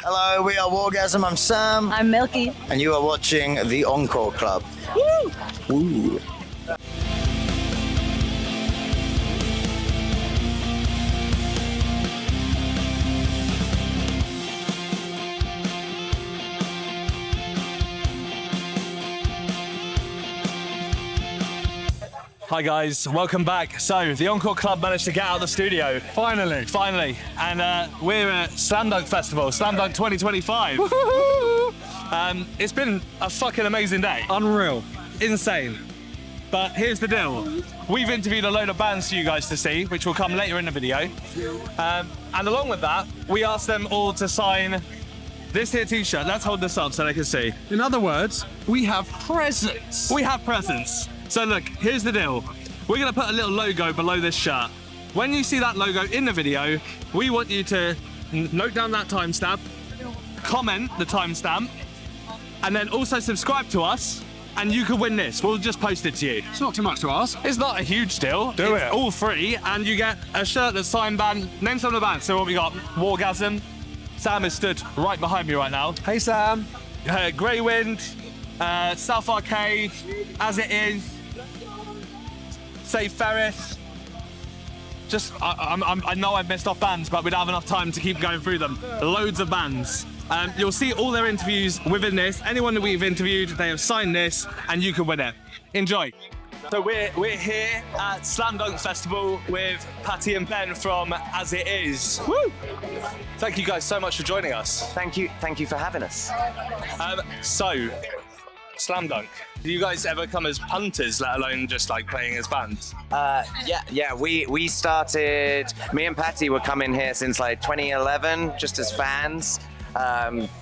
Hello, we are Wargasm. I'm Sam. I'm Milky. And you are watching the Encore Club. Woo! Woo. Hi guys, welcome back. So, the Encore Club managed to get out of the studio. Finally. And we're at Slam Dunk Festival, Slam Dunk 2025. It's been a fucking amazing day. Unreal. Insane. But here's the deal. We've interviewed a load of bands for you guys to see, which will come later in the video. And along with that, we asked them all to sign this here t-shirt. Let's hold this up so they can see. In other words, we have presents. We have presents. So look, here's the deal. We're gonna put a little logo below this shirt. When you see that logo in the video, we want you to note down that timestamp, comment the timestamp, and then also subscribe to us, and you could win this. We'll just post it to you. It's not too much to ask. It's not a huge deal. It's all free, and you get a shirt that's signed band, name some of the bands. So what we got? Wargasm. Sam is stood right behind me right now. Hey, Sam. Greywind, South Arcade, As It Is, Say Ferris. I know I've missed off bands, but we don't have enough time to keep going through them. Loads of bands. You'll see all their interviews within this. Anyone that we've interviewed, they have signed this, and you can win it. Enjoy. So we're here at Slam Dunk Festival with Patty and Ben from As It Is. Woo! Thank you guys so much for joining us. Thank you for having us. So, Slam Dunk. Do you guys ever come as punters, let alone just like playing as bands? Yeah. We started. Me and Patty were coming here since like 2011, just as fans.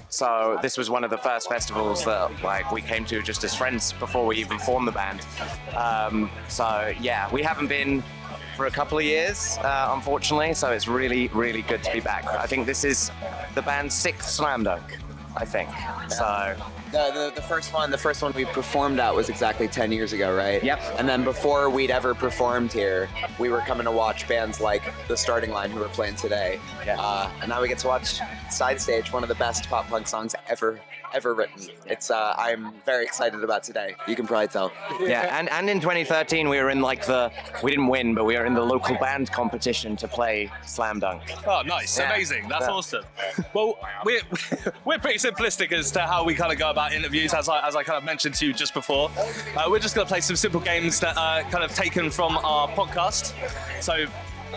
So this was one of the first festivals that like we came to just as friends before we even formed the band. So yeah, we haven't been for a couple of years, unfortunately. So it's really, really good to be back. I think this is the band's 6th Slam Dunk, I think. So. The first one we performed at was exactly 10 years ago, right? Yep. And then before we'd ever performed here, we were coming to watch bands like The Starting Line, who we're playing today. Yeah. And now we get to watch Side Stage, one of the best pop punk songs ever written. It's I'm very excited about today. You can probably tell. Yeah, and in 2013 we were in we didn't win, but we were in the local band competition to play Slam Dunk. Oh, nice, Yeah. amazing, that's awesome. Well, we're pretty simplistic as to how we kind of go about interviews, as I kind of mentioned to you just before. We're just going to play some simple games that are kind of taken from our podcast. So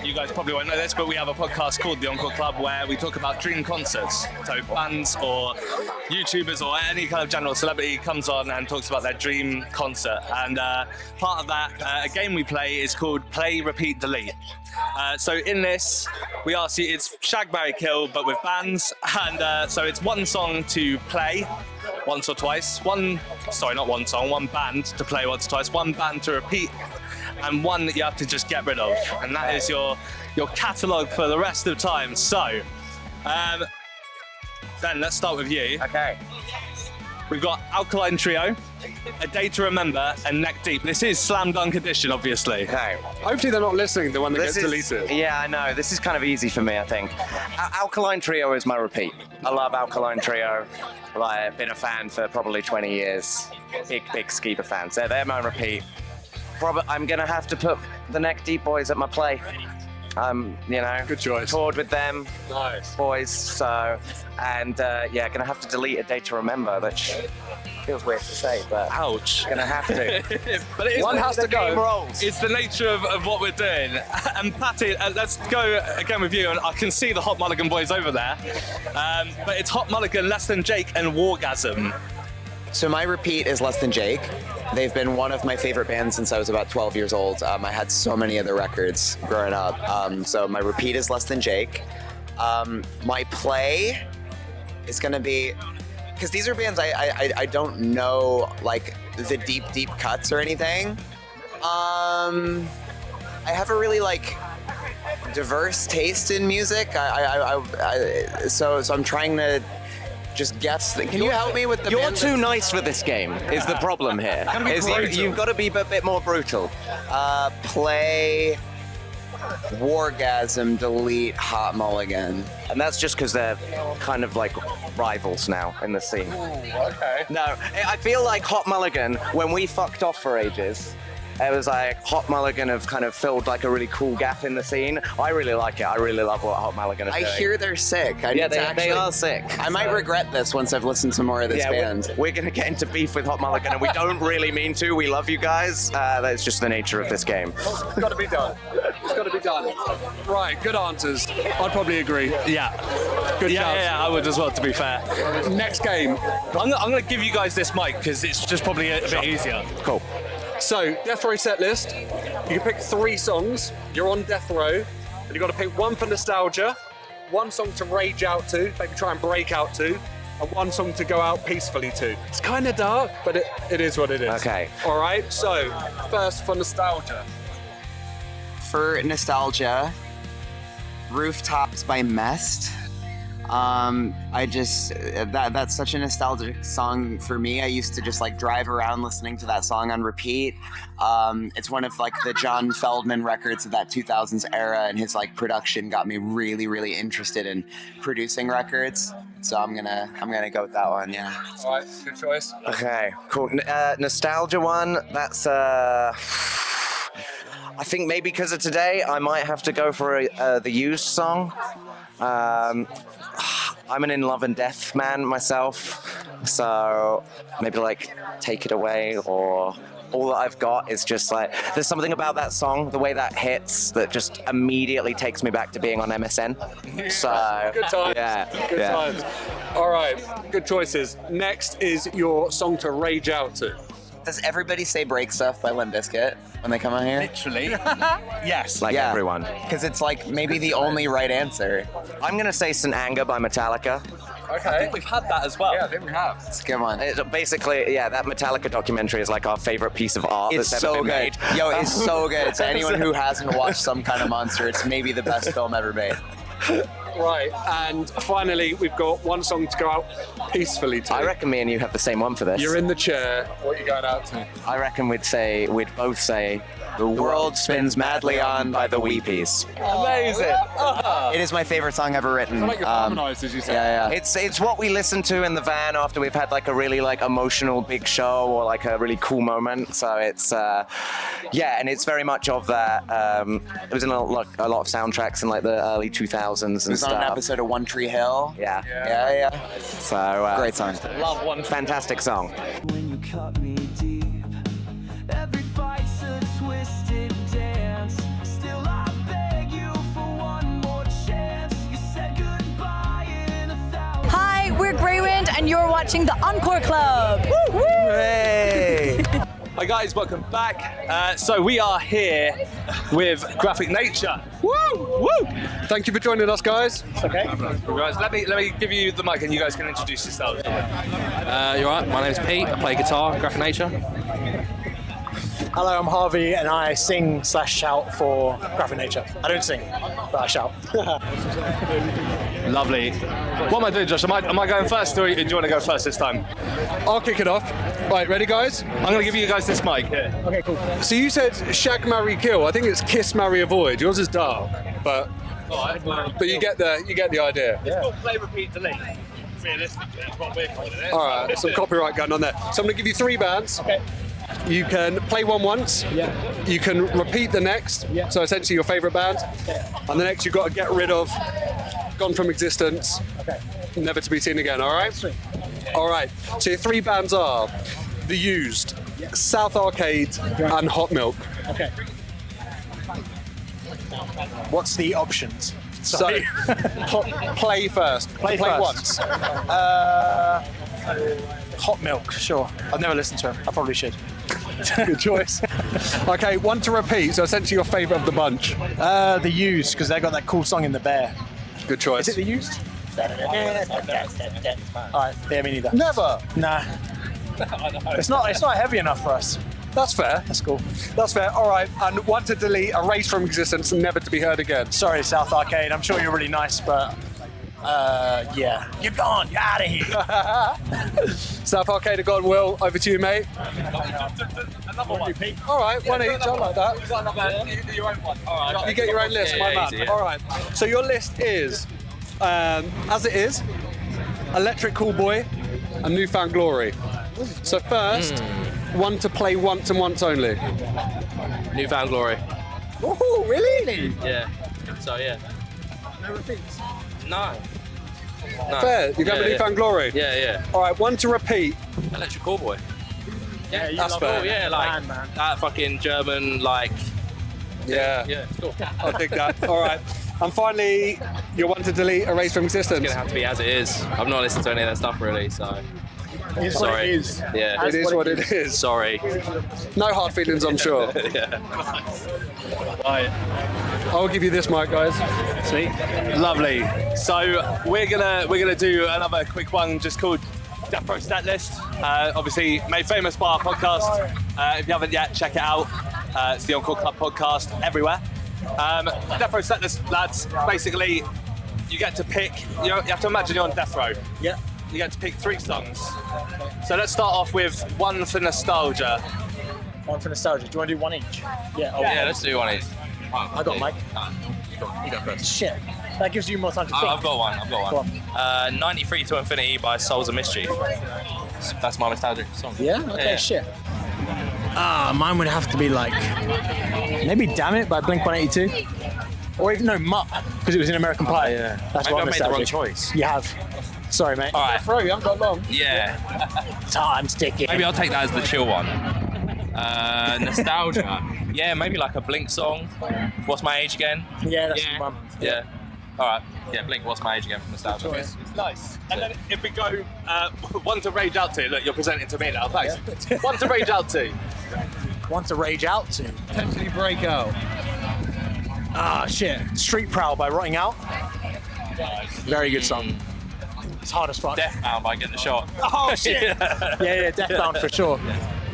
you guys probably won't know this, but we have a podcast called The Encore Club where we talk about dream concerts. So bands or YouTubers or any kind of general celebrity comes on and talks about their dream concert. And part of that, a game we play is called Play, Repeat, Delete. So in this, we ask you, it's Shag, Marry, Kill, but with bands. And so it's one song to play once or twice. One band to play once or twice, one band to repeat, and one that you have to just get rid of. And that is your catalogue for the rest of time. So, Ben, let's start with you. Okay. We've got Alkaline Trio, A Day to Remember, and Neck Deep. This is Slam Dunk edition, obviously. Okay. Hopefully they're not listening, the one that gets deleted. Yeah, I know. This is kind of easy for me, I think. Alkaline Trio is my repeat. I love Alkaline Trio. I've been a fan for probably 20 years. Big Skeeter fan. So they're my repeat. I'm going to have to put the Neck Deep boys at my play. Good choice. Toured with them, Nice. boys, so, and gonna have to delete A Day to Remember, which feels weird to say, but Ouch. gonna have to. But it is One has to go. Rolls. It's the nature of what we're doing. And Patty, let's go again with you. And I can see the Hot Mulligan boys over there. But it's Hot Mulligan, Less Than Jake, and Wargasm. So my repeat is Less Than Jake. They've been one of my favorite bands since I was about 12 years old. I had so many of their records growing up. So my repeat is Less Than Jake. My play is gonna be, because these are bands I don't know like the deep cuts or anything. I have a really like diverse taste in music. So I'm trying to just guess. Can you help me with the? You're too nice for this game. Is the problem here? You've got to be a bit more brutal. Play. Wargasm, delete Hot Mulligan. And that's just because they're kind of like rivals now in the scene. Okay. No, I feel like Hot Mulligan, when we fucked off for ages, it was like Hot Mulligan have kind of filled like a really cool gap in the scene. I really like it. I really love what Hot Mulligan is doing. I hear they're sick. Yeah, they are sick. I might regret this once I've listened to more of this band. We're going to get into beef with Hot Mulligan, and we don't really mean to. We love you guys. That's just the nature of this game. It's got to be done. It's got to be done. Right, good answers. I'd probably agree. Yeah. Good shout. Yeah, I would as well, to be fair. Next game. I'm going to give you guys this mic because it's just probably a bit easier. Cool. So, Death Row set list. You can pick 3 songs. You're on Death Row. And you've got to pick one for nostalgia, one song to rage out to, maybe try and break out to, and one song to go out peacefully to. It's kind of dark, but it is what it is. Okay. All right, so first for nostalgia. For nostalgia, Rooftops by Mest. That's such a nostalgic song for me. I used to just like drive around listening to that song on repeat. It's one of like the John Feldman records of that 2000s era, and his like production got me really, really interested in producing records. So I'm gonna go with that one. Yeah. All right, good choice. Okay, cool. Nostalgia one. That's I think maybe because of today, I might have to go for the Used song. I'm an In Love and Death man myself, so maybe like Take It Away, or all that I've got is just like, there's something about that song, the way that hits, that just immediately takes me back to being on MSN. So Good times. Yeah, Good yeah. times. All right, good choices. Next is your song to rage out to. Does everybody say Break Stuff by Limp Bizkit when they come on here? Literally. Yes. Like everyone. Because it's like maybe the only right answer. I'm gonna say St. Anger by Metallica. Okay. We've had that as well. Yeah, I think we have. It's a good one. Basically, yeah, that Metallica documentary is like our favorite piece of art It's that's ever so been good. made. Yo, it's so good. To anyone who hasn't watched Some Kind of Monster, it's maybe the best film ever made. Right, and finally, we've got one song to go out peacefully to. I reckon me and you have the same one for this. You're in the chair. What are you going out to? I reckon we'd both say The World Spins Madly On by the Weepies. Amazing. It is my favorite song ever written. I like your harmonised, as you said. Yeah. It's what we listen to in the van after we've had like a really like emotional big show or like a really cool moment. So it's and it's very much of that. It was in a lot of soundtracks in like the early 2000s and It was stuff. on an episode of One Tree Hill. Yeah. Yeah. So Great song. Love one. fantastic song. When you cut me deep, every fight's a twisted dance. Still I beg you for one more chance. You said goodbye in 1,000. Hi, we're Greywind, and you're watching the Encore Club. Woo! Hey! Hi guys, welcome back. So we are here with Graphic Nature. Woo! Woo! Thank you for joining us, guys. Okay. Guys, let me give you the mic and you guys can introduce yourselves. You're right, my name's Pete, I play guitar, Graphic Nature. Hello, I'm Harvey, and I sing/shout for Graphic Nature. I don't sing, but I shout. Lovely. What am I doing, Josh? Am I going first, or do you want to go first this time? I'll kick it off. Right, ready, guys? I'm going to give you guys this mic here. Okay, cool. So you said Shag, Marry, Kill. I think it's Kiss, Marry, Avoid. Yours is dark, but you get the idea. It's called play, repeat, delete. Realistically, that's what we're calling it. All right, some copyright going on there. So I'm going to give you 3 bands. Okay. You can play one once. Yeah. You can repeat the next. Yeah. So essentially your favourite band. And the next you've got to get rid of, gone from existence, Okay. never to be seen again. All right. Sweet. All right. So your 3 bands are The Used, South Arcade, and Hot Milk. Okay. What's the options? So Sorry. play first. Play once. first. Hot Milk, sure. I've never listened to him. I probably should. Good choice. Okay, one to repeat. So essentially your favourite of the bunch. The Used, because they got that cool song in The Bear. Good choice. Is it The Used? Alright, yeah, me neither. Never. Nah. It's not heavy enough for us. That's fair. That's cool. That's fair. All right. And one to delete, erase from existence, and never to be heard again. Sorry, South Arcade. I'm sure you're really nice, but yeah. You're gone. You're out of here. South Arcade are gone. Will, over to you, mate. All right, one each. I like that. You do your own one. All right. You get your own list, my man. easy, yeah. All right. So your list is, as it is, Electric Cool Boy, and Newfound Glory. So first, one to play once and once only. Newfound Glory. Oh, really? Yeah. So yeah. No repeats. No. No. Fair. You go with Newfound Glory. Yeah, yeah. All right, one to repeat. Electric Call Boy. Yeah, That's fair. Cool, yeah, like Man. that fucking German, like. Yeah. Yeah, it's cool. I dig that. All right. And finally, you want to delete Erase from Existence. It's gonna have to be as it is. I've not listened to any of that stuff really, so. It's Sorry. what it is. Yeah. It is what it is. Sorry. No hard feelings, I'm sure. Yeah. I'll give you this mic, guys. Sweet. Lovely. So we're gonna do another quick one just called Death Row Set List. Obviously made famous by our podcast. If you haven't yet, check it out. It's the Encore Club podcast everywhere. Death Row Set List, lads. Basically, you get to pick. You have to imagine you're on death row. Yeah. You get to pick 3 songs. So let's start off with one for nostalgia. One for nostalgia. Do you want to do one each? Yeah. Oh, Yeah, let's do one each. I got Mike. You go first. Shit. That gives you more time to think. I've got one. Go on. 93 to Infinity by Souls of Mischief. That's my nostalgic song. Yeah? Okay, Yeah. shit. Mine would have to be like, maybe Damn It by Blink-182. Or even, no, Mutt, because it was in American Pie. Yeah. That's Maybe why I I'm made the wrong nostalgic. choice. You have. Sorry, mate. All right. Throw, you haven't got long. Yeah. Time's ticking. Maybe I'll take that as the chill one. Nostalgia. Yeah, maybe like a Blink song. What's My Age Again? Yeah, that's the one. Yeah. All right. Yeah, Blink. What's My Age Again from nostalgia? Choice. Nice. And then if we go one to rage out to. Look, you're presenting to me now. Thanks. One to rage out to. One to rage out to. Potentially break out. Shit. Street Prowl by Rotting Out. Very good song. It's hard as fuck. Deathbound by Getting the Shot. Oh shit! yeah, Deathbound for sure.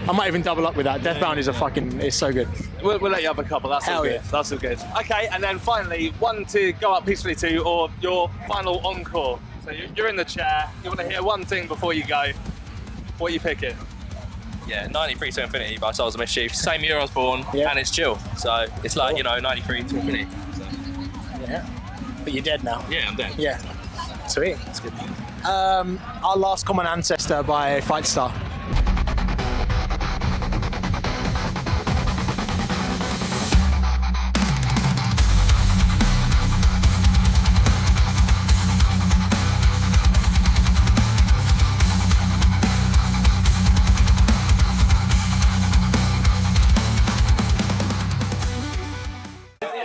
I might even double up with that. Deathbound is it's so good. We'll let you have a couple. That's all Hell good. yeah. That's all good. Okay, and then finally, one to go up peacefully to, or your final encore. So you're in the chair. You want to hear one thing before you go. What are you picking? Yeah, 93 to Infinity by Souls of Mischief. Same year I was born, Yeah. and it's chill. So it's like, 93 to Infinity. So. Yeah. But you're dead now. Yeah, I'm dead. Yeah. Sweet. That's good. Our Last Common Ancestor by Fight Star.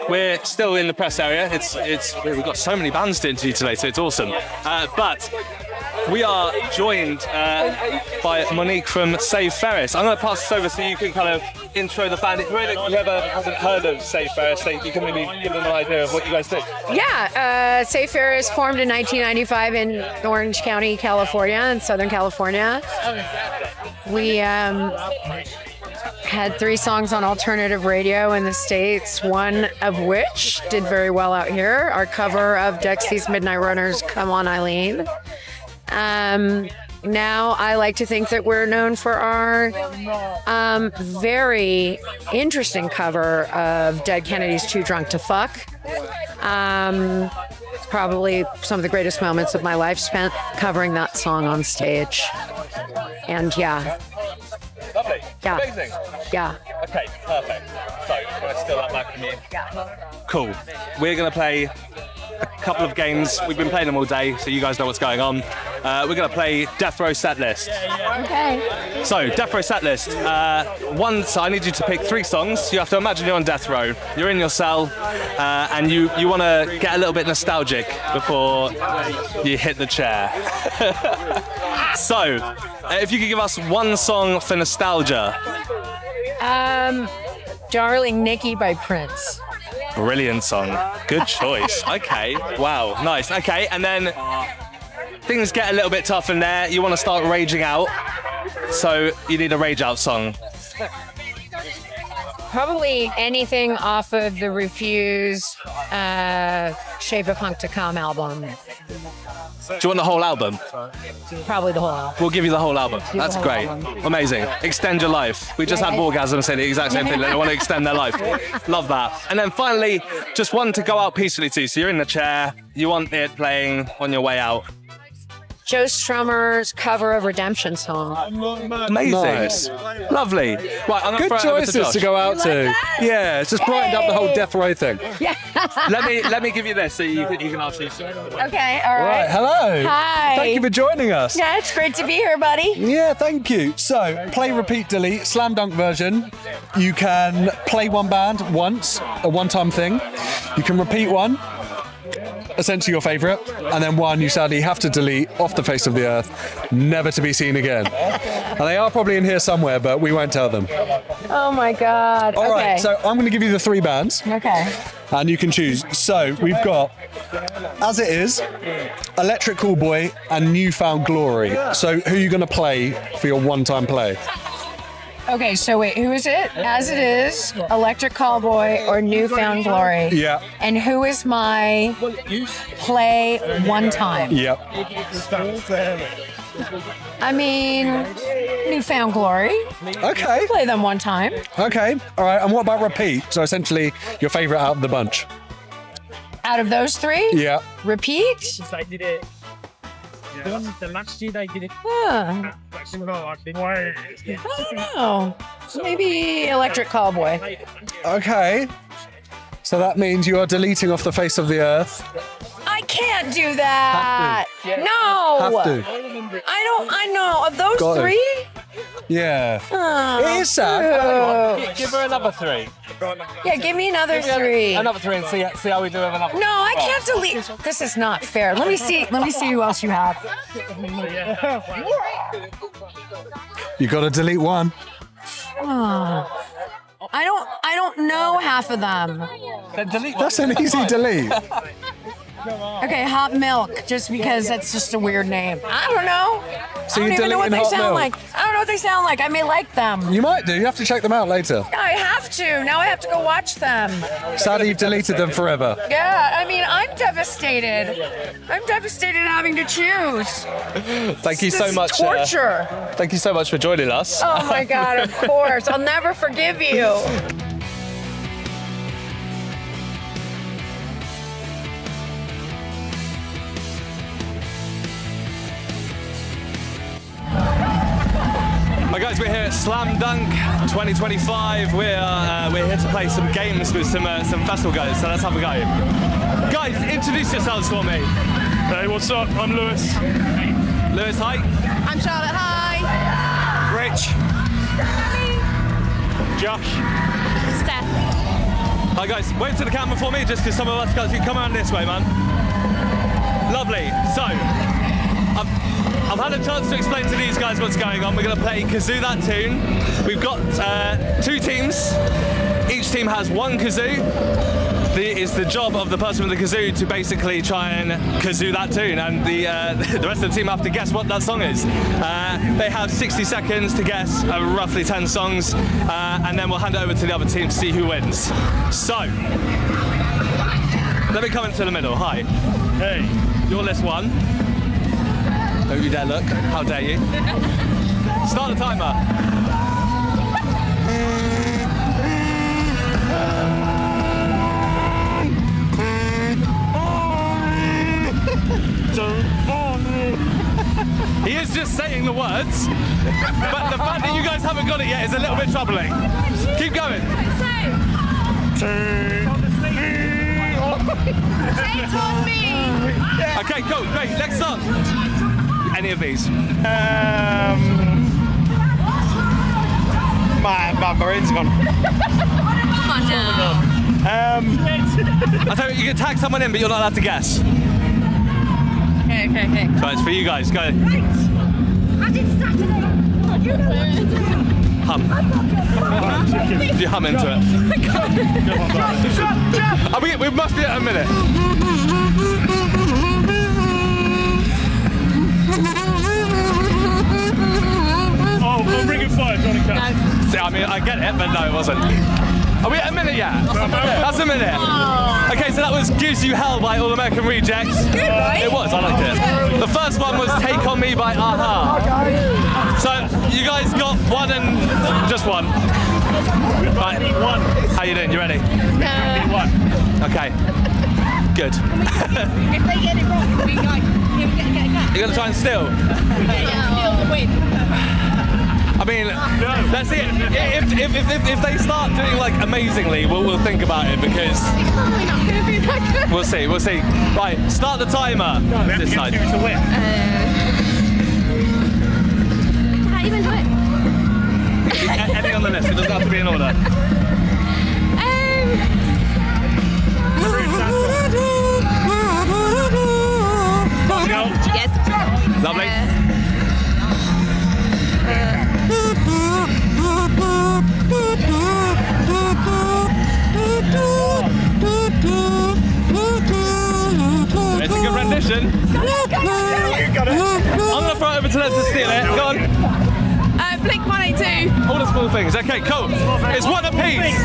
We're still in the press area. We've got so many bands to interview today, so it's awesome. But we are joined by Monique from Save Ferris. I'm going to pass this over so you can kind of intro the band. Whoever hasn't heard of Save Ferris, you can maybe give them an idea of what you guys do. Yeah, Save Ferris formed in 1995 in Orange County, California, in Southern California. We had 3 songs on alternative radio in the States, one of which did very well out here. Our cover of Dexy's Midnight Runners, Come On Eileen. Now I like to think that we're known for our very interesting cover of Dead Kennedy's Too Drunk to Fuck. Probably some of the greatest moments of my life spent covering that song on stage. And yeah. Lovely. Yeah. Amazing. Yeah. Okay, perfect. So, I'm going to steal that back from you. Yeah. Cool. We're going to play a couple of games. We've been playing them all day, so you guys know what's going on. We're going to play Death Row Set List. Okay. So, Death Row Set List. So I need you to pick 3 songs. You have to imagine you're on death row. You're in your cell, and you want to get a little bit nostalgic before you hit the chair. So, if you could give us one song for nostalgia. Darling Nikki by Prince. Brilliant song. Good choice. Okay. Wow. Nice. Okay. And then things get a little bit tough in there. You want to start raging out. So you need a rage out song. Probably anything off of the Refused Shape of Punk to Come album. you want the whole album? Probably the whole album. We'll give you the whole album. That's whole great. album. Amazing. Extend your life. We just had Wargasm say the exact same thing. They want to extend their life. Love that. And then finally, just one to go out peacefully to. So you're in the chair. You want it playing on your way out. Joe Strummer's cover of Redemption Song. Amazing. Nice. Lovely. Right, I'm gonna Good throw it over choices Josh. to go out to. Yeah, it's just brightened up the whole death row thing. Let me give you this so you can ask you. Okay, all Right, right. hello. Hi. Thank you for joining us. Yeah, it's great to be here, buddy. Yeah, thank you. So, play, repeat, delete, slam dunk version. You can play one band once, a one-time thing. You can repeat one, essentially your favourite, and then one you sadly have to delete off the face of the earth, never to be seen again. And they are probably in here somewhere, but we won't tell them. Oh my God. All okay. right, so I'm going to give you the 3 bands. Okay. And you can choose. So we've got, As It Is, Electric Callboy, and Newfound Glory. So who are you going to play for your one-time play? Okay, so wait, who is it? As It Is, Electric Callboy, or Newfound Glory? Yeah. And who is my play one time? Yep. I mean, Newfound Glory. Okay. Play them one time. Okay. All right. And what about repeat? So essentially your favourite out of the bunch. Out of those 3? Yeah. Repeat? I did it. The last year I did it. Huh. I don't know. Maybe Electric Callboy. Okay. So that means you are deleting off the face of the earth. I can't do that. No. Have to. I know. Of those Got it. 3? Yeah. Oh, It is sad. Give her another 3. Yeah, give me another 3. Another 3 and see how we do with another. No, I can't delete. This is not fair. Let me see who else you have. You got to delete one. Oh. I don't know half of them. That's an easy delete. Okay, Hot Milk, just because that's just a weird name. I don't know. So I don't you're even know what deleting they Hot sound Milk? like. I don't know what they sound like. I may like them. You might do. You have to check them out later. I have to. Now I have to go watch them. Sadly, you've deleted them forever. Yeah, I mean, I'm devastated. I'm devastated having to choose. Thank you This so is much. torture. Thank you so much for joining us. Oh my God, of course. I'll never forgive you. Hi guys, we're here at Slam Dunk 2025. We're here to play some games with some festival guys. So let's have a go. Guys, introduce yourselves for me. Hey, what's up? I'm Lewis. Lewis, hi. I'm Charlotte. Hi. Rich. Josh. Steph. Hi guys, wave to the camera for me, just because some of us guys can come around this way, man. Lovely. So, I've had a chance to explain to these guys what's going on. We're going to play Kazoo That Tune. We've got 2 teams. Each team has 1 kazoo. It's the job of the person with the kazoo to basically try and kazoo that tune, and the rest of the team have to guess what that song is. They have 60 seconds to guess roughly 10 songs, and then we'll hand it over to the other team to see who wins. So, let me come into the middle. Hi. Hey. Your list 1. Don't you dare look. How dare you? Start the timer. He is just saying the words, but the fact that you guys haven't got it yet is a little bit troubling. Keep going. Okay, cool, great. Next song. Any of these? My brain's gone. Come on now. I tell you, you can tag someone in, but you're not allowed to guess. Okay. So it's for you guys. Go. Hum. You hum into it. We must be at a minute. Oh, I'm bringing 5, Johnny Cash. See, I mean, I get it, but no, it wasn't. Are we at a minute yet? That's a minute. Okay, so that was Gives You Hell by All American Rejects. Good, right? It was, I liked it. The first one was Take On Me by Aha. So you guys got one and just one. Right. How you doing? You ready? Okay. Good. If they get it wrong, we like You're gonna try and steal? steal the win. I mean, that's it. If they start doing like amazingly, we'll think about it because Probably not going to be that good. we'll see. Right, start the timer. This side. to win. How you been doing? Any on the list. It doesn't have to be in order. Yes. Lovely. It's a good rendition. I'm gonna throw it over to them to steal it. Go on. Blink 182. All the small things. Okay, cool. It's one apiece.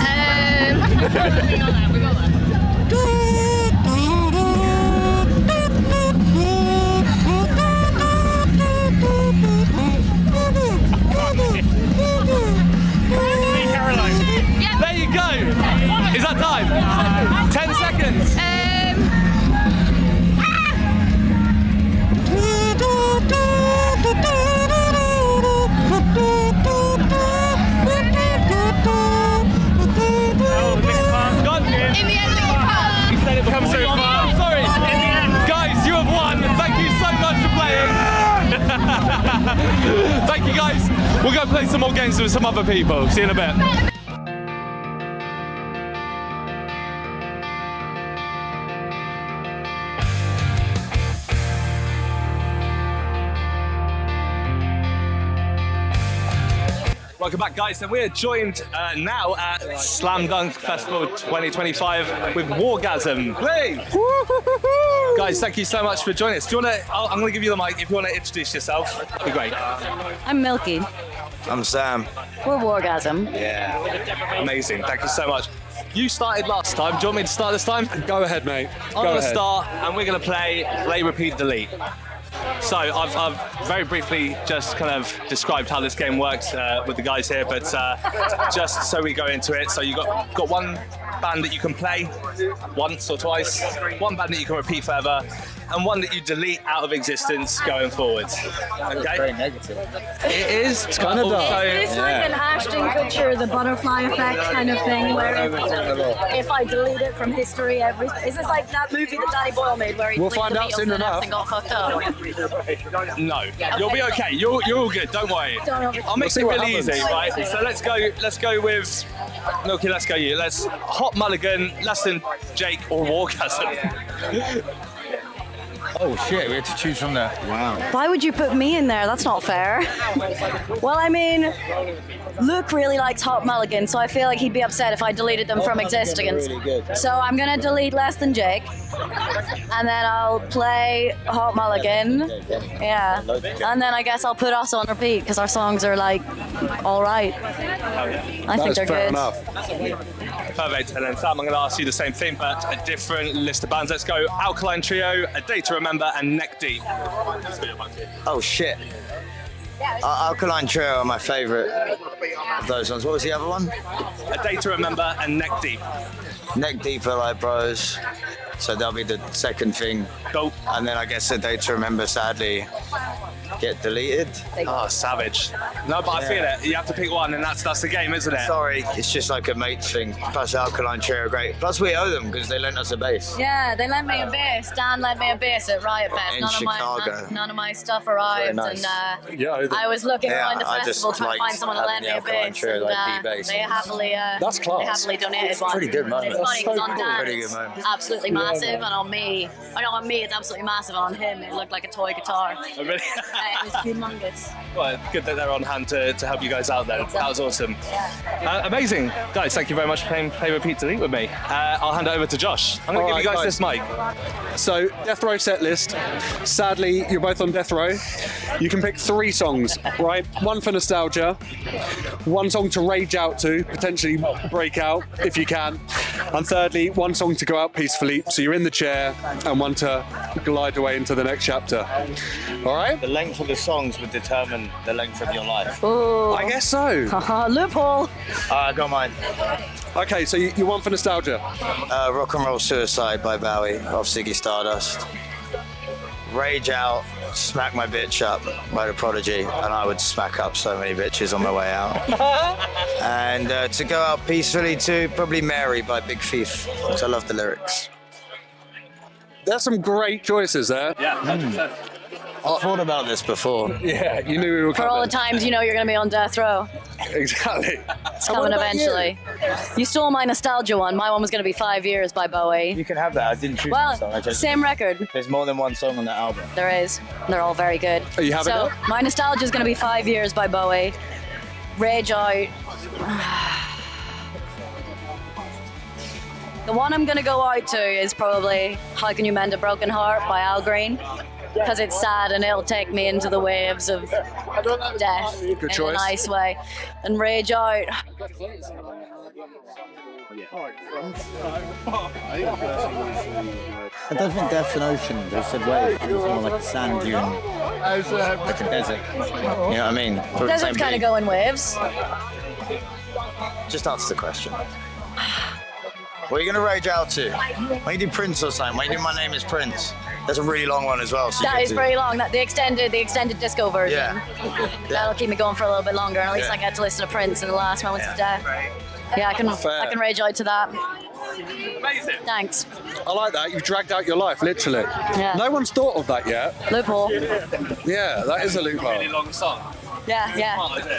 There you go. Is that time? 10 seconds. In the end, You said it comes through. Sorry. Guys, you have won. Thank you so much for playing. Thank you, guys. We'll go play some more games with some other people. See you in a bit. Welcome back, guys. And we're joined now at Slam Dunk Festival 2025 with Wargasm. Hey! Guys, thank you so much for joining us. Do you want to? I'm going to give you the mic. If you want to introduce yourself, that'd be great. I'm Milky. I'm Sam. We're Wargasm. Yeah. Amazing. Thank you so much. You started last time. Do you want me to start this time? Go ahead, mate. I'm going to start, and we're going to play Repeat, Delete. So I've very briefly just kind of described how this game works with the guys here, but just so we go into it. So you got one band that you can play once or twice, one band that you can repeat forever, and one that you delete out of existence going forward. Okay? Very negative. It is. It's kind of dark. It's like an Ashton Kutcher, the butterfly effect kind of thing, where if I delete it from history, is this like that movie that Danny Boyle made where he We'll deleted find the out Beatles soon and enough. everything got fucked up? No, you'll be okay. You're all good. Don't worry. I'll make it really easy, right? So let's go with Milky. Let's go you. Let's Hot Mulligan, Less Than Jake, or Wargasm. Oh shit, we had to choose from there. Wow. Why would you put me in there? That's not fair. Well, I mean, Luke really likes Hot Mulligan, so I feel like he'd be upset if I deleted them from existence. So I'm gonna delete Less Than Jake, and then I'll play Hot Mulligan. Yeah, and then I guess I'll put us on repeat because our songs are like all right. I think they're fair good. enough. Perfect. And then Sam, I'm going to ask you the same thing, but a different list of bands. Let's go Alkaline Trio, A Day to Remember, and Neck Deep. Oh shit. Alkaline Trio are my favourite of those ones. What was the other one? A Day to Remember and Neck Deep. Neck Deep are like bros. So that'll be the second thing. Cool. And then I guess A Day to Remember, sadly, get deleted. Oh, savage. No, but I feel it. You have to pick one, and that's the game, isn't it? Sorry, it's just like a mate thing. Plus Alkaline Trio are great. Plus we owe them because they lent us a bass. Yeah, they lent me a bass. Dan lent me a bass at Riot Fest. In None Chicago. of none of my stuff arrived, nice. and Yeah, I was looking Yeah, around the I festival just trying to find liked someone to lend me a having the Alkaline bass, Trio, and like B-bass. they happily That's class. They happily donated one. Pretty good moment. And it's funny That's because so on cool. Dan Pretty it's good moment. absolutely Yeah. massive, and on me, it's absolutely massive, and on him, it looked like a toy guitar. Oh, really? It was humongous. Well, good that they're on hand to help you guys out there. That was awesome. Amazing. Guys, thank you very much for playing Play Repeat Delete with me. I'll hand it over to Josh. I'm going to give you guys this mic. So, Death Row set list. Sadly, you're both on Death Row. You can pick 3 songs, right? One for nostalgia, one song to rage out to, potentially break out if you can, and thirdly, one song to go out peacefully, so you're in the chair, and one to glide away into the next chapter. All right? The length of the songs would determine the length of your life. Oh. I guess so. Loophole. Got mine. Okay, so you want for nostalgia? Rock and Roll Suicide by Bowie off Ziggy Stardust. Rage Out, Smack My Bitch Up by The Prodigy, and I would smack up so many bitches on my way out. And to go out peacefully too, probably Mary by Big Thief, because I love the lyrics. There's some great choices there. Yeah, 100%. I've thought about this before. Yeah, you knew we were For coming. all the times you know you're going to be on death row. Exactly. It's coming eventually. You stole my nostalgia one. My one was going to be 5 Years by Bowie. You can have that. I didn't choose Well, the song. same record. There's more than one song on that album. There is. They're all very good. Are you having So it? my nostalgia is going to be 5 Years by Bowie. Rage Out. The one I'm going to go out to is probably How Can You Mend a Broken Heart by Al Green. Because it's sad and it'll take me into the waves of death in a nice way. And Rage Out. I don't think Death's an ocean. They said waves. It's more like a sand dune, like a desert. You know what I mean? For the Deserts same kind of beat. go in waves. Just answer the question. What are you going to rage out to? Why you do Prince or something? Why you do My Name is Prince? That's a really long one as well. So That is very long. That the extended disco version. Yeah. That'll keep me going for a little bit longer, and at least Yeah. I get to listen to Prince in the last moments of death. Yeah, I can rage out to that. Amazing. Thanks. I like that. You've dragged out your life, literally. Yeah. No one's thought of that yet. Loophole. Yeah, that is a loophole. Really long song. Yeah.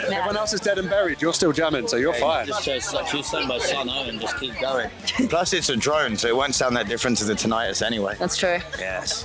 Everyone else is dead and buried. You're still jamming, so you're fine. Just choose something by Sun O and just keep going. Plus, it's a drone, so it won't sound that different to the tinnitus anyway. That's true. Yes.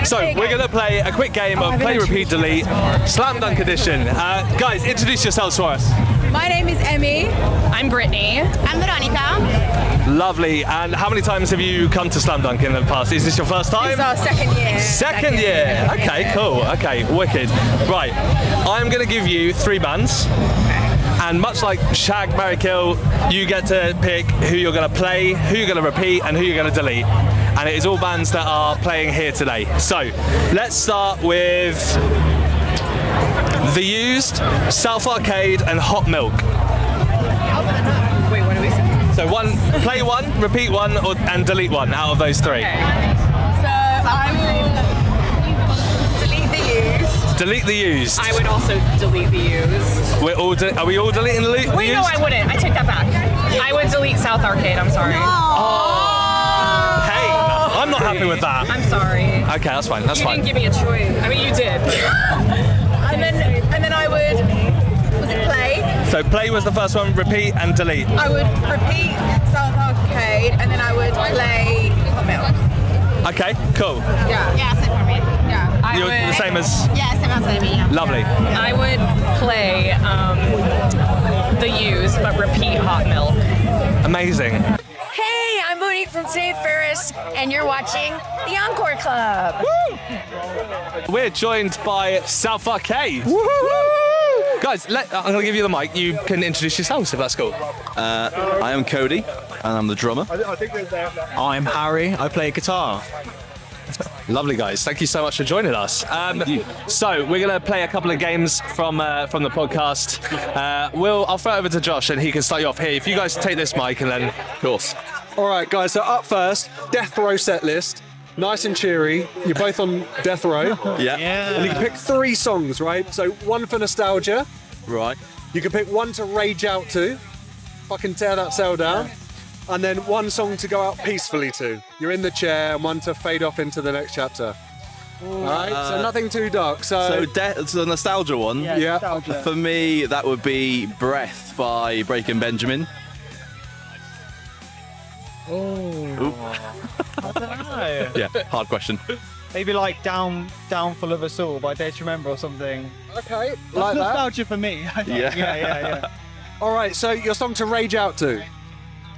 So we're going to play a quick game of Play Repeat Delete Slam Dunk Edition. Guys, introduce yourselves for us. My name is Emmy. I'm Brittany. I'm Veronica. Lovely. And how many times have you come to Slam Dunk in the past? Is this your first time? This is our second year. Second year. Okay, cool. Okay, wicked. Right, I'm going to give you 3 bands. And much like Shag, Marry, Kill, you get to pick who you're going to play, who you're going to repeat, and who you're going to delete. And it is all bands that are playing here today. So let's start with The Used, South Arcade, and Hot Milk. Wait, what are we saying? So play one, repeat one, and delete one out of those 3. Okay. So I will delete The Used. Delete The Used. I would also delete The Used. Are we all deleting The Used? Wait, no, I wouldn't. I take that back. I would delete South Arcade. I'm sorry. Hey, I'm not happy with that. I'm sorry. Okay, that's fine. That's You fine. didn't give me a choice. I mean, you did. and then I would. Was it play? So play was the first one. Repeat and delete. I would repeat South Arcade, and then I would play Hot Milk. Okay, cool. Yeah. Yeah, same for me. Yeah. You're the same as. Yeah, same as Amy. Yeah. Lovely. I would play The Used, but repeat Hot Milk. Amazing. Hey, I'm Monique from St. Ferris, and you're watching the Encore Club. We're joined by South Arcade. Guys, I'm going to give you the mic. You can introduce yourselves if that's cool. I am Cody, and I'm the drummer. I'm Harry. I play guitar. Lovely, guys. Thank you so much for joining us. So we're going to play a couple of games from the podcast. I'll throw it over to Josh, and he can start you off here. If you guys take this mic, and then, of course. All right, guys. So up first, Death Row set list. Nice and cheery. You're both on Death Row. Yeah. And you can pick 3 songs, right? So one for nostalgia. Right. You can pick one to rage out to. Fucking tear that cell down. And then one song to go out peacefully to. You're in the chair, and one to fade off into the next chapter. All right, so nothing too dark. So the nostalgia one. Yeah. Nostalgia. For me, that would be Breath by Breaking Benjamin. Oh. I don't know. Yeah, hard question. Maybe like Down Full of Us All by Dare to Remember or something. Okay, That's like that. nostalgia for me. Yeah. yeah. All right, so your song to rage out to?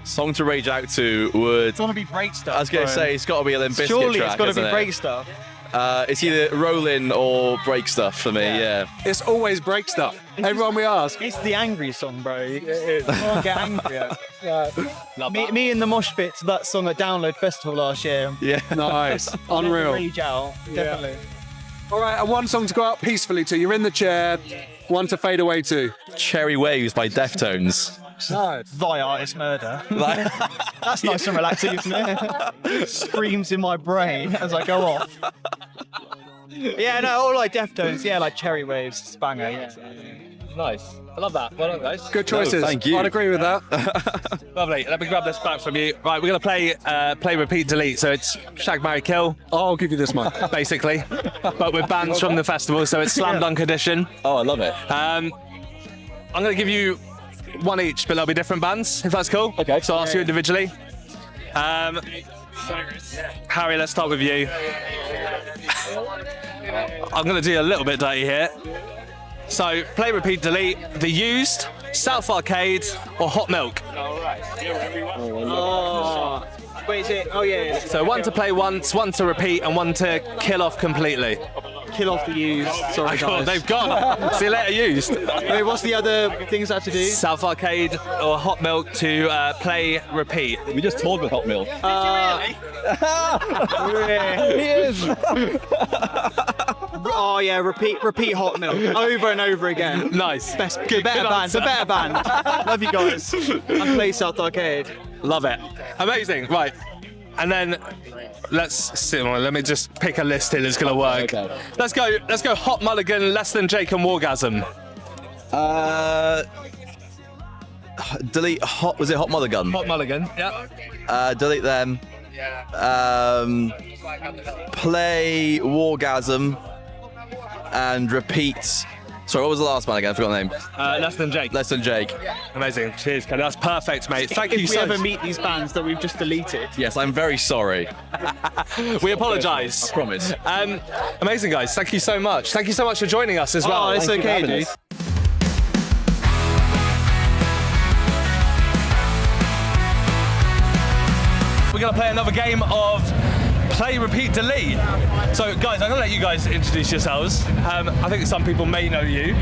Song to rage out to would. It's gonna be break stuff. I was going to say it's got to be a Limp Bizkit Surely track. it's got to be isn't it? break stuff. It's either Rollin' or Break Stuff for me. Yeah. It's always break stuff. Everyone we ask. It's the angry song, bro. It is. I can't get angrier. Me in the mosh pit to that song at Download Festival last year. Yeah. Nice. Unreal. Rage out, definitely. All right, and one song to go out peacefully to. You're in the chair. One to fade away to. Cherry Waves by Deftones. No. Thy Artist Murder. That's nice and relaxing, isn't it? Screams in my brain as I go off. Yeah, no, all like Deftones. Yeah, like Cherry Waves, Spunge. Yeah. Nice. I love that. Well done, guys. Good choices. No, thank you. I'd agree with that. Lovely. Let me grab this back from you. Right, we're going to play, repeat, delete. So it's Shag, Marry, Kill. I'll give you this one. Basically. But with bands from the festival, so it's Slam Dunk edition. Oh, I love it. I'm going to give you one each, but they'll be different bands, if that's cool. Okay. So I'll ask you individually. Harry, let's start with you. I'm going to do a little bit dirty here. So, play, repeat, delete. The Used, South Arcade, or Hot Milk. Oh. Wait, is it? Oh, yeah. So, one to play once, one to repeat, and one to kill off completely. Kill off the Used. Sorry, guys. They've gone. See you later, Used. Wait, what's the other things I have to do? South Arcade or Hot Milk to play, repeat. We just toured with Hot Milk. He is. Oh yeah, repeat Hot Milk over and over again. Nice. Better band. The better band. Love you guys. And play South Arcade. Love it. Amazing. Right. And then let's sit on. Let me just pick a list here that's gonna work. Okay. Let's go. Hot Mulligan, Less Than Jake, and Wargasm. Delete Hot. Was it Hot Mulligan? Hot Mulligan. Yeah. Delete them. Play Wargasm and repeat. Sorry, what was the last one again? I forgot the name. Less Than Jake. Less Than Jake. Amazing. Cheers, Kelly. That's perfect, mate. Thank you so If we much. ever meet these bands that we've just deleted. Yes, I'm very sorry. We apologise. I promise. Amazing, guys. Thank you so much. Thank you so much for joining us as well. Oh, it's Thank you for okay, having dude. us. We're going to play another game of Play, Repeat, Delete. So, guys, I'm going to let you guys introduce yourselves. I think some people may know you.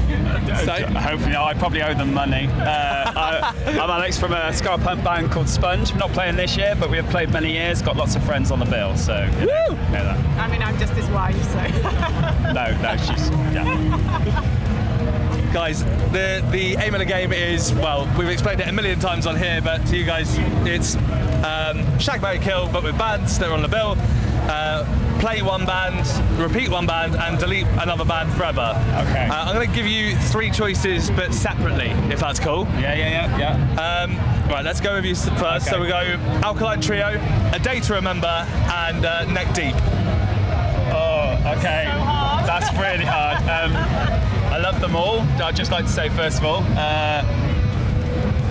So, Hopefully, I probably owe them money. I'm Alex from a ska punk band called Spunge. Not playing this year, but we have played many years. Got lots of friends on the bill, so you know that. I mean, I'm just his wife, so. No, she's yeah. guys, the aim of the game is, well, we've explained it a million times on here, but to you guys, it's Shag, Marry, Kill, but with bands that are on the bill. Play one band, repeat one band, and delete another band forever. Okay. I'm going to give you three choices, but separately, if that's cool. Yeah. Right, let's go with you first. Okay. So we go Alkaline Trio, A Day to Remember, and Neck Deep. Oh, okay. That's really hard. I love them all. I'd just like to say, first of all,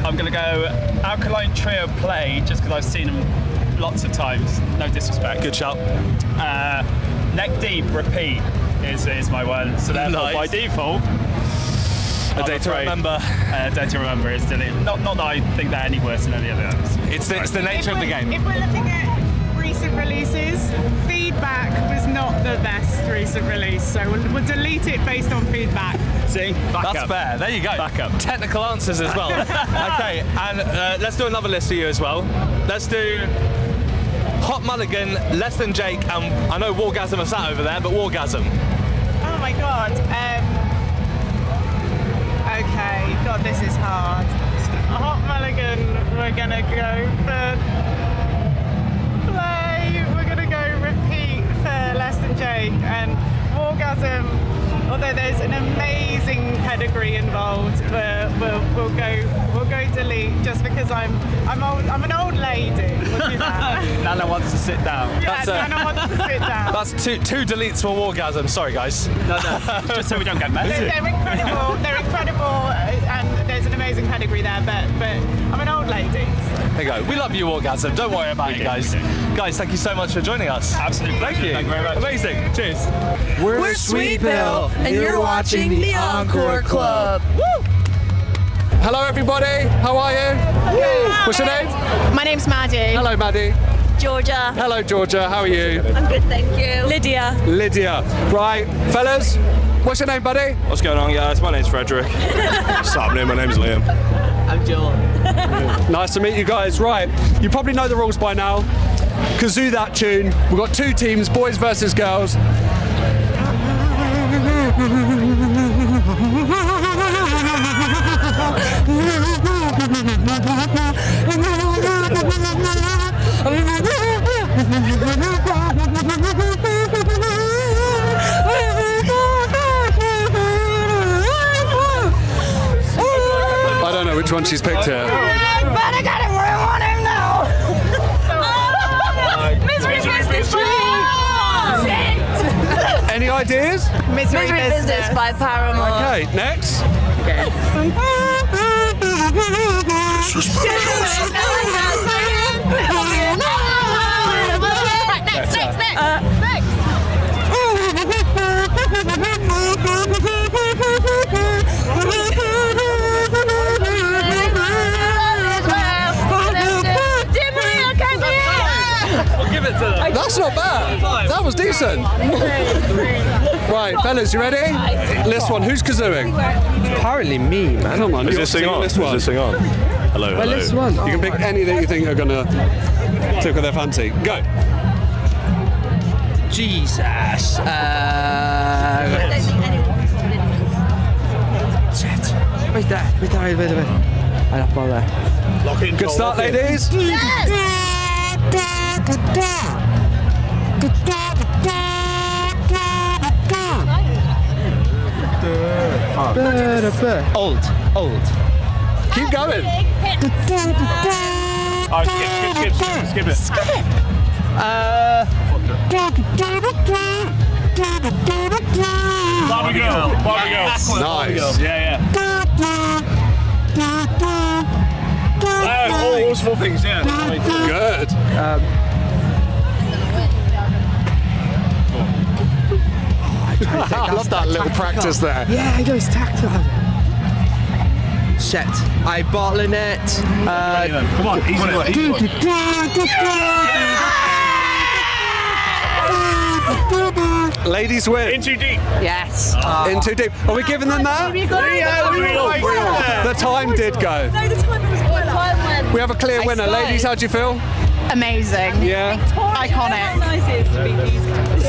I'm going to go Alkaline Trio Play, just because I've seen them lots of times. No disrespect. Good shout. Neck Deep Repeat is my one. So therefore, Nice. by default, A Day to Remember. A Day to Remember is deleted. Not that I think they're any worse than any of the others. It's the nature of the game. If we're looking at recent releases, Feedback was not the best recent release, so we'll delete it based on feedback. See? That's fair. There you go. Back up. Technical answers as well. Okay, and let's do another list for you as well. Let's do Hot Mulligan, Less Than Jake, and I know Wargasm are sat over there, but Wargasm. Oh my god. Okay, god, this is hard. Hot Mulligan, we're gonna go for Play, we're gonna go Repeat for Less Than Jake, and Wargasm, although there's an amazing pedigree involved, we'll go Delete, just because I'm an old lady. We'll do that. Nana wants to sit down. Yeah, Nana wants to sit down. That's two deletes for Wargasm. Sorry, guys. No, just so we don't get messy. They're incredible. They're incredible, and there's an amazing pedigree there. But I'm an old lady. There you go. We love you, Wargasm. Don't worry about it, guys. Guys, thank you so much for joining us. Absolutely. Thank you. Thank you very much. Amazing. Cheers. We're Sweet Pill, and you're watching the Encore Club. Woo! Hello, everybody. How are you? What's your name? My name's Maddie. Hello, Maddie. Georgia. Hello, Georgia. How are you? I'm good, thank you. Lydia. Lydia. Right, fellas. What's your name, buddy? What's going on, guys? My name's Frederick. What's happening? My name's Liam. I'm Joel. Nice to meet you guys. Right, you probably know the rules by now. Kazoo That Tune. We've got two teams, boys versus girls. I don't know which one she's picked here. But I got it where I want him now. Misery Business. Any ideas? Misery Business by Paramore. Okay, next. That's not bad. That was decent. Right, fellas, you ready? List one. Who's kazooing? Apparently me, man. Come on. Is this thing on? Is this thing on? Hello, hello. List one. You can pick any that you think are gonna tickle their fancy. Go. Jesus. Wait there. I have ball there. Lock in. Good start, ladies. Old. Keep going. Oh, skip it. Barbie girl. Nice. Yeah. All small things, yeah. Good. I love that little practice there. Yeah, I know, it's tactile. Shit. I bottling it. Come on, easy one. Ladies win. In too deep. Yes. In too deep. Are we giving them that? The time did go. No, the time was good. Time went. We have a clear winner. Ladies, how do you feel? Amazing. Yeah. Iconic. How nice it is to be these guys.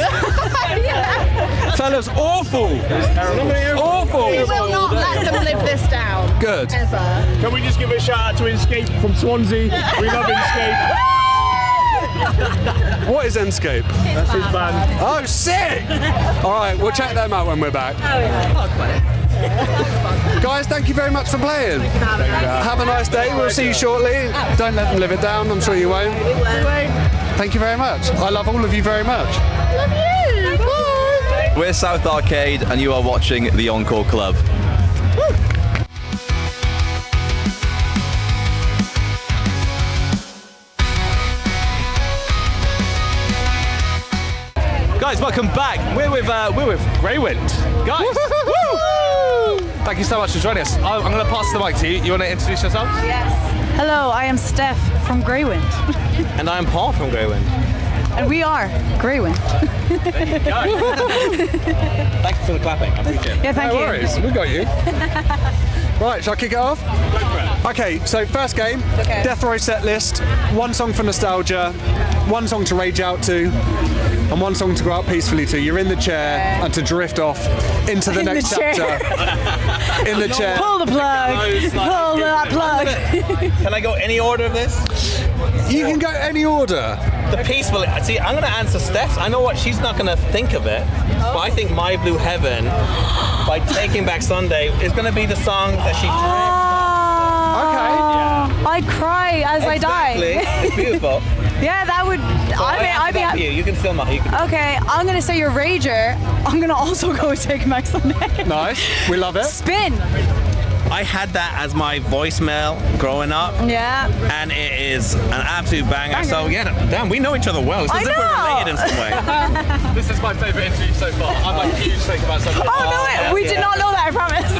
Fellas, awful. Awful. We will not let them live this down. Good. Ever. Can we just give a shout out to Inscape from Swansea? We love Inscape. What is Enscape? That's his band. Oh, sick! All right, we'll check them out when we're back. Guys, thank you very much for playing. Have a nice day. We'll see you shortly. Don't let them live it down. I'm sure you won't. Thank you very much. I love all of you very much. Love you. Bye. We're South Arcade, and you are watching the Encore Club. Guys, welcome back. We're with Greywind. Guys, woo! Thank you so much for joining us. I'm going to pass the mic to you. You want to introduce yourself? Yes. Hello, I am Steph from Greywind. And I'm Paul from Greywind. And we are Greywind. There you go. Thank you for the clapping. I appreciate it. Yeah, thank No you. worries, we got you. Right, shall I kick it off? Go for it. Okay, so first game, Okay. Death Row set list, one song for nostalgia, one song to rage out to, and one song to go out peacefully to. You're in the chair and to drift off into the In the next chair. chapter. In the chair. Pull the plug. Pull that plug. Can I go any order of this? You can go any order. The peaceful. See, I'm going to answer Steph's. I know what she's not going to think of it, but I think My Blue Heaven by Taking Back Sunday is going to be the song that she Okay. I It's beautiful. Yeah, that would. I'd be happy. You can still not. You can. Okay, I'm gonna say you're Rager. I'm gonna also go with Take Back Sunday. Nice. We love it. Spin. I had that as my voicemail growing up. Yeah. And it is an absolute banger. So yeah, damn, we know each other well. It's as if we're related in some way. This is my favourite interview so far. I'm a huge Think About Something. Oh no, we did not know that. I promise.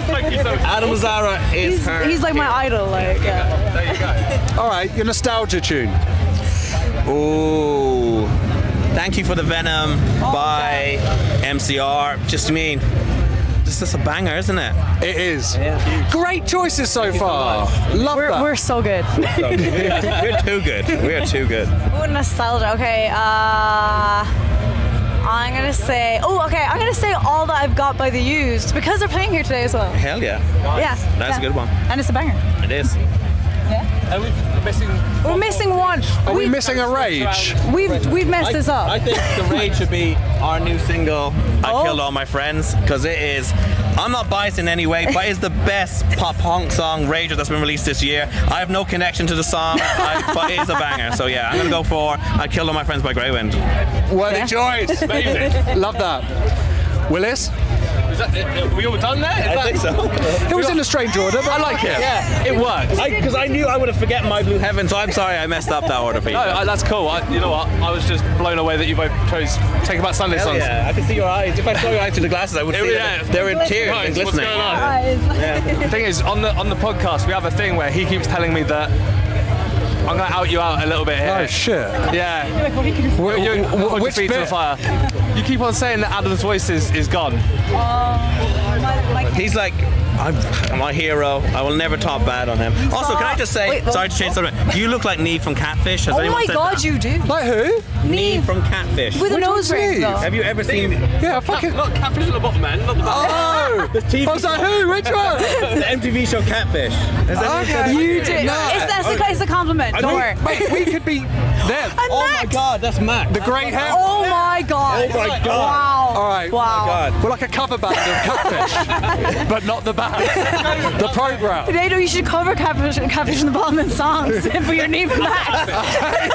Thank you so much. Adam Zara is her. He's like my idol. Like. Yeah. There you go. All right, your nostalgia tune. Ooh. Thank You for the Venom by MCR. Just this is a banger, isn't it? It is. Yeah. Great choices so far. Love that. We're so good. We're too good. We are too good. Ooh, nostalgia. Okay. I'm gonna say. Oh, okay. I'm gonna say All That I've Got by The Used because they're playing here today as well. Hell yeah. Yeah. That's a good one. And it's a banger. It is. Yeah. Are we missing? We're missing one. Are we missing a Rage? We've messed this up. I think the Rage should be our new single. I Killed All My Friends, because it is. I'm not biased in any way, but it's the best pop punk song Rage that's been released this year. I have no connection to the song, but it is a banger. So yeah, I'm gonna go for I Killed All My Friends by Greywind. Worthy choice. Amazing. Love that. Willis? Is that, we all done there? I think so. It was in a strange order, but I like it. Yeah, it works. Because I knew I would have forgotten My Blue Heaven, so I'm sorry I messed up that order for you. No, that's cool. You know what? I was just blown away that you both chose Take Back Sunday songs. Yeah, I can see your eyes. If I saw your eyes through the glasses, I would see yeah. they were in tears Right, and what's glistening. going on? Yeah. The thing is, on the podcast, we have a thing where he keeps telling me that I'm gonna out you out a little bit here. Oh shit. Yeah. Hold your Which feet to the bit? fire. You keep on saying that Adam's voice is gone. He's like, I'm my hero. I will never talk bad on him. Also, can I just say, sorry to change something. You look like Neve from Catfish. Has Oh anyone my said God, that? you do. Like who? Neve from Catfish. With a nose ring, though. Have you ever seen? Yeah, fucking. Not Catfish at the bottom, man. Not the bottom. Oh! I was like, who? Which one? The MTV show Catfish. Has anyone said that? You did. No. It's a compliment. Don't worry. Wait, we could be them. Oh my God, that's Mac. The great hair. Oh my God. Oh my God. Wow. All right. Wow. God. We're like a cover band of Catfish, but not the band. The program. Nado, you should cover Catfish in the Bottom songs for your name Max.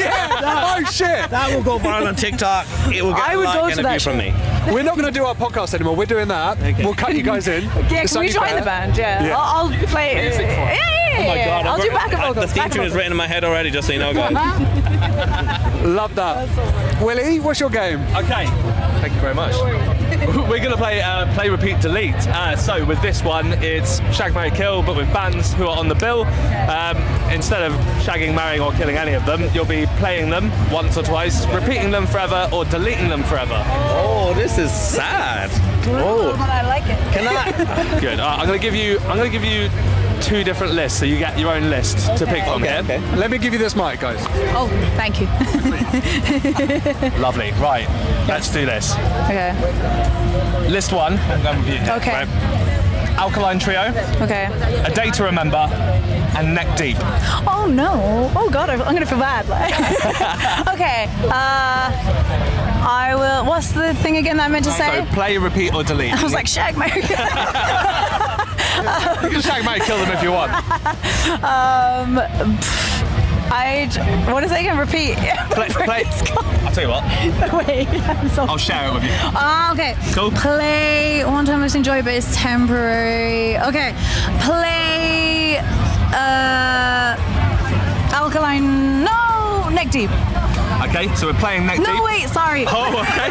Yeah. Oh shit. That will go viral on TikTok. It will get I a would like go and to a that view from me. We're not going to do our podcast anymore. We're doing that. Okay. We'll cut you guys in. Yeah, It's can we only join fair. the band? Yeah. I'll play. Yeah. Oh my God. I'll do backup vocals. The theme tune is written in my head already, just so you know, guys. Love that. Willie, what's your game? Okay. Thank you very much. We're going to play, repeat, delete. So with this one, it's shag, marry, kill, but with bands who are on the bill. Instead of shagging, marrying, or killing any of them, you'll be playing them once or twice, repeating them forever, or deleting them forever. Oh, this is sad. Oh, But I like it. can I? Good. I'm going to give you two different lists, so you get your own list to pick from here. Okay. Let me give you this mic, guys. Oh, thank you. Lovely. Right. Let's do this. Okay. List one. I'm going with you here, Okay. right? Alkaline Trio, Okay. A Day to Remember, and Neck Deep. Oh no. Oh God, I'm gonna feel bad. Okay. I will. What's the thing again that I meant to say? So play, repeat, or delete. I was like shag, marry. You can shag, marry, kill them if you want. What is it again? Repeat. Play. I'll tell you what. Wait, I'm so. I'll share it with you. Okay. Cool. Play. One time I just enjoy, but it's temporary. Okay. Play. Alkaline. No. Neck Deep. Okay, so we're playing Neck Deep. No, wait. Sorry. Oh, okay.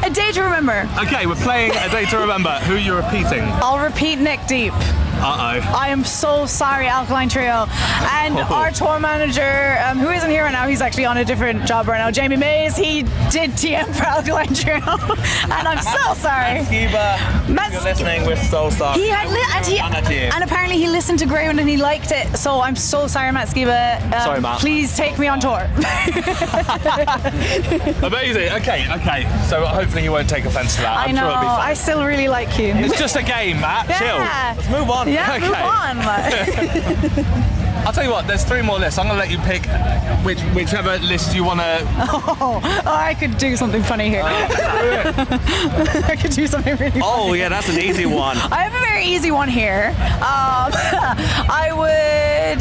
A Day to Remember. Okay, we're playing A Day to Remember. Who are you repeating? I'll repeat Neck Deep. Uh-oh. I am so sorry, Alkaline Trio. And our tour manager, who isn't here right now, he's actually on a different job right now, Jamie Mays, he did TM for Alkaline Trio. And I'm so sorry. Skiba, if you're listening, we're so sorry. He had and apparently he listened to Greywind and he liked it. So I'm so sorry, Matt Skiba. Sorry, Matt. Please take me on tour. Amazing. Okay. So hopefully you won't take offense to that. I I'm know. sure it'll be fun. I still really like you. It's just a game, Matt. Yeah. Chill. Let's move on. Yeah, Okay. move on. I'll tell you what, there's three more lists. I'm going to let you pick whichever list you want to... Oh, I could do something funny here. I could do something really funny. Oh, yeah, that's an easy one. I have a very easy one here. I would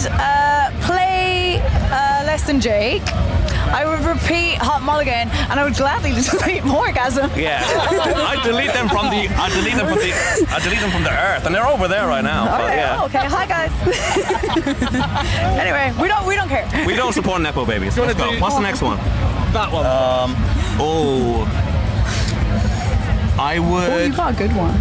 play Less Than Jake. I would repeat Hot Mulligan, and I would gladly delete Wargasm. Yeah, I delete them from the earth, and they're over there right now. But, yeah. Okay. Hi guys. Anyway, we don't care. We don't support nepo babies. Let's go. What's the next one? That one. I would. Oh, you got a good one.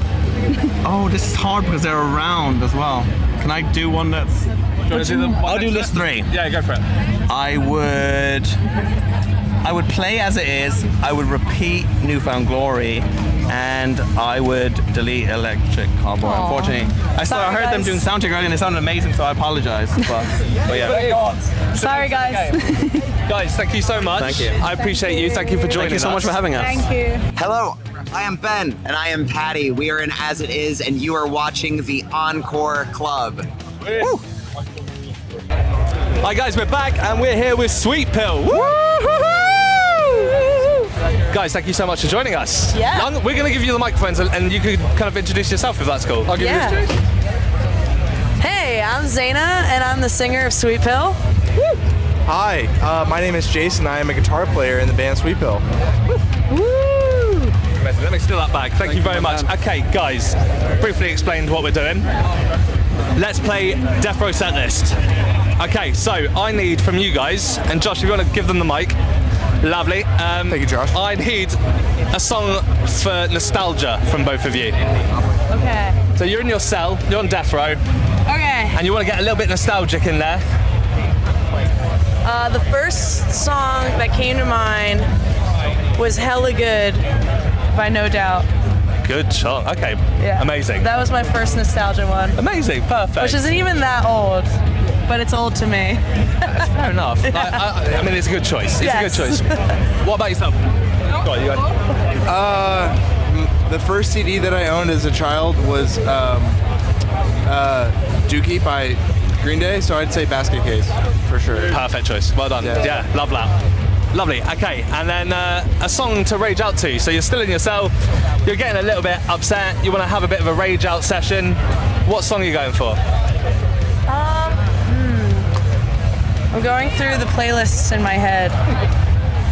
Oh, this is hard because they're around as well. Can I do one that's? I'll do list 3. Yeah, go for it. I would play As It Is. I would repeat Newfound Glory, and I would delete Electric Cowboy. Aww. Unfortunately, I heard them doing sound check earlier and they sounded amazing, so I apologize. But yeah. Sorry, guys. Guys, thank you so much. Thank you. I appreciate you. Thank you for joining us. Thank you so much for having us. Thank you. Hello, I am Ben. And I am Patty. We are in As It Is, and you are watching the Encore Club. Woo! Hi guys, we're back and we're here with Sweet Pill. Guys, thank you so much for joining us. Yeah. We're going to give you the microphones and you can kind of introduce yourself if that's cool. I'll give you this. Hey, I'm Zaina, and I'm the singer of Sweet Pill. Hi, my name is Jason. I am a guitar player in the band Sweet Pill. Woo! Let me steal that back. Thank you very much. Okay, guys, briefly explained what we're doing. Let's play Death Row set list. Okay, so I need from you guys, and Josh, if you want to give them the mic. Lovely. Thank you, Josh. I need a song for nostalgia from both of you. Okay. So you're in your cell, you're on death row, Okay. and you want to get a little bit nostalgic in there. The first song that came to mind was Hella Good by No Doubt. Good shot. Okay. Yeah. Amazing. That was my first nostalgia one. Amazing. Perfect. Which isn't even that old, but it's old to me. That's fair enough. I mean, it's a good choice. It's a good choice. What about yourself? Go on, you go. The first CD that I owned as a child was Dookie by Green Day, so I'd say Basket Case for sure. Perfect choice. Well done. Yeah, love that. Lovely. Okay, and then a song to rage out to. So you're still in your cell, you're getting a little bit upset, you want to have a bit of a rage out session. What song are you going for? I'm going through the playlists in my head.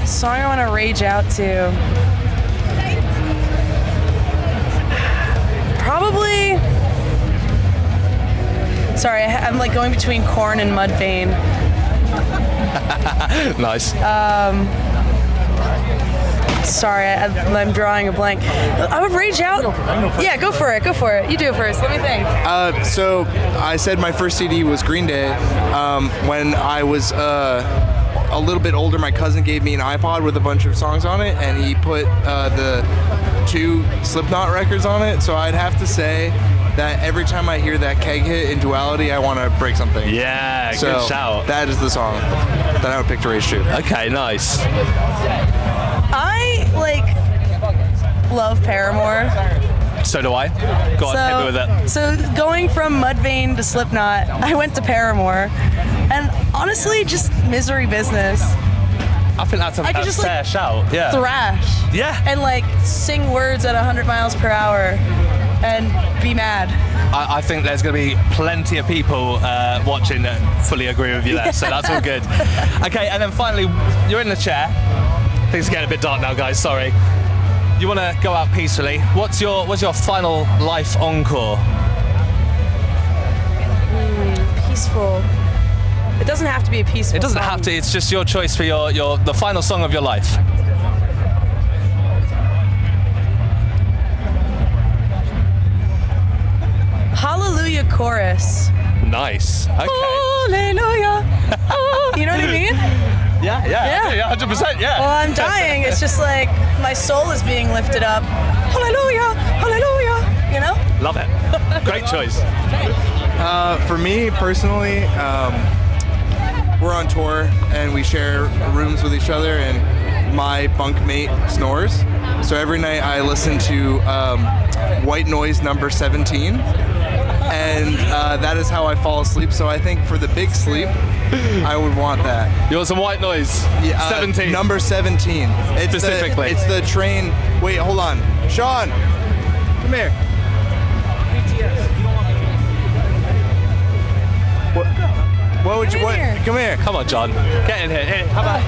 Song I want to rage out to. Probably. Sorry, I'm like going between Korn and Mudvayne. Nice. Sorry, I'm drawing a blank. I would rage out. Yeah, go for it. Go for it. You do it first. Let me think. So I said my first CD was Green Day. When I was a little bit older, my cousin gave me an iPod with a bunch of songs on it, and he put the 2 Slipknot records on it. So I'd have to say that every time I hear that keg hit in Duality, I want to break something. Yeah, so good shout. That is the song that I would pick to rage to. Okay, nice. I love Paramore. So do I. Go on, hit me with it. So going from Mudvayne to Slipknot, I went to Paramore, and honestly, just Misery Business. I think that's a fair shout. Yeah. Thrash. Yeah. And sing words at 100 miles per hour, and be mad. I think there's going to be plenty of people watching that fully agree with you there, so that's all good. Okay, and then finally, you're in the chair. Things are getting a bit dark now, guys. Sorry. You want to go out peacefully. What's your final life encore? Peaceful. It doesn't have to be a peaceful. It doesn't song. have to. It's just your choice for the final song of your life. Hallelujah chorus. Nice. Okay. Hallelujah. You know what I mean? Yeah, 100%, yeah. Well, I'm dying. It's just my soul is being lifted up. Hallelujah, hallelujah. You know? Love it. Great choice. For me personally, we're on tour and we share rooms with each other, and my bunkmate snores. So every night I listen to White Noise number 17. And that is how I fall asleep. So I think for the big sleep, I would want that. You want some White Noise? 17. Number 17. Specifically. It's the train. Wait, hold on. Sean, come here. What would you? What? Come here. Come on, John. Get in here. Here, how about?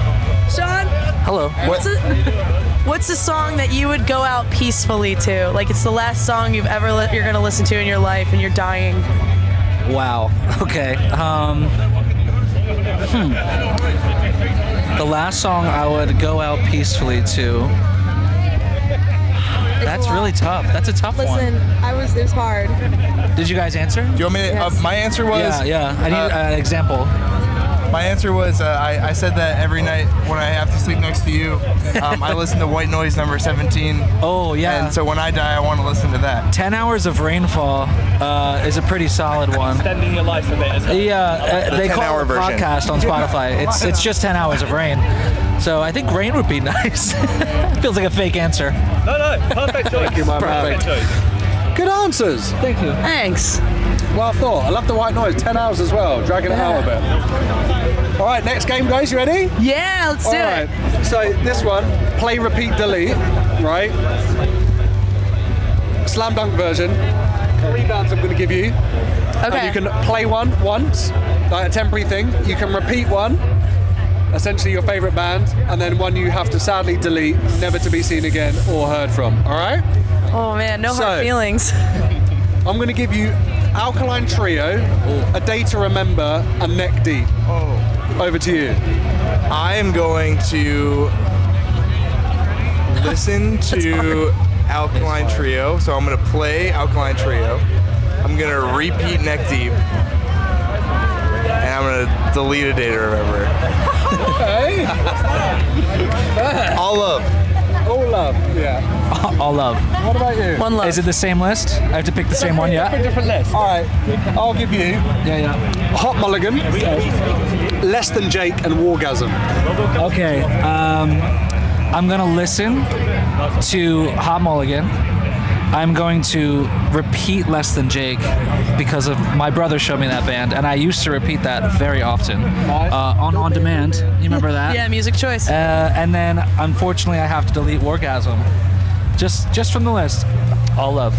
Sean, Hello. what's a song that you would go out peacefully to? Like it's the last song you're gonna listen to in your life, and you're dying. Wow. Okay. The last song I would go out peacefully to. That's really tough. That's a tough one. Listen, it was hard. Did you guys answer? Do you want me to, my answer was... Yeah. I need an example. My answer was, I said that every night when I have to sleep next to you, I listen to White Noise number 17. Oh, yeah. And so when I die, I want to listen to that. 10 Hours of Rainfall is a pretty solid one. Extending your life a bit as well. Yeah, they call it a podcast on Spotify. It's just 10 hours of rain. So I think rain would be nice. Feels like a fake answer. No, perfect choice. Thank you, my man. Good answers. Thank you. Thanks. Well thought. I love the White Noise. 10 hours as well. Dragging it out a bit. All right, next game, guys. You ready? Yeah, let's do it. All right. So this one, play, repeat, delete. Right. Slam dunk version. 3 bands I'm going to give you. Okay. And you can play one once, like a temporary thing. You can repeat one, essentially your favorite band, and then one you have to sadly delete, never to be seen again or heard from. All right? Oh man, no hard feelings. I'm going to give you Alkaline Trio, A Day to Remember, and Neck Deep. Over to you. I am going to listen to Alkaline Trio. So I'm going to play Alkaline Trio. I'm going to repeat Neck Deep. And I'm going to delete A Day to Remember. Okay. All love. All love, yeah. All love. What about you? One love. Is it the same list? I have to pick the same one, yeah? Different list. All right, I'll give you Yeah. Hot Mulligan, Less Than Jake, and Wargasm. Okay. I'm going to listen to Hot Mulligan. I'm going to repeat Less Than Jake because of my brother showed me that band, and I used to repeat that very often on demand. You remember that? Yeah, music choice. And then, unfortunately, I have to delete Wargasm, just from the list. All love.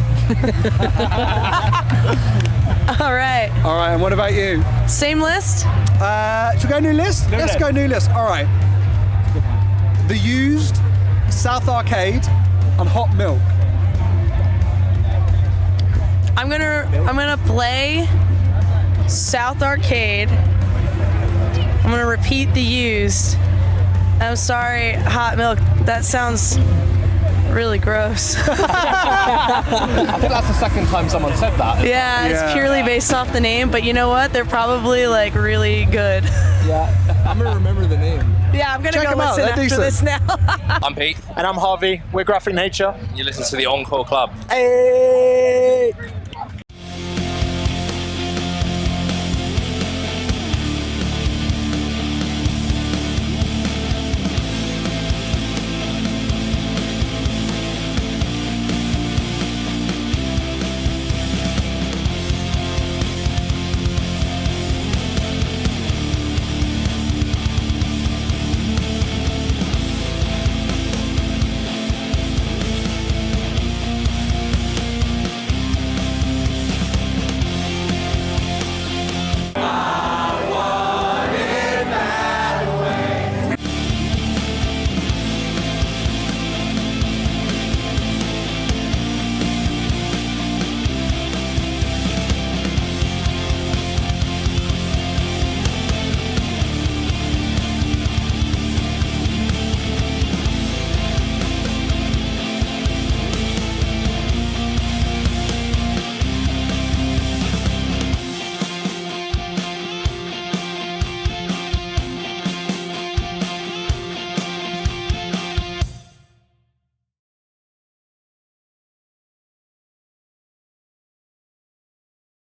All right. All right, and what about you? Same list? Should we go new list? Let's go new list. All right. The Used, South Arcade, and Hot Milk. I'm gonna play South Arcade. I'm gonna repeat The Used. I'm sorry, Hot Milk. That sounds really gross. I think that's the second time someone said that. Yeah, it's purely based off the name, but you know what? They're probably like really good. Yeah, I'm going to remember the name. Yeah, I'm gonna Check go them out, listen they're after decent. this now. I'm Pete. And I'm Harvey. We're Graphic Nature. You listen to the Encore Club. Hey!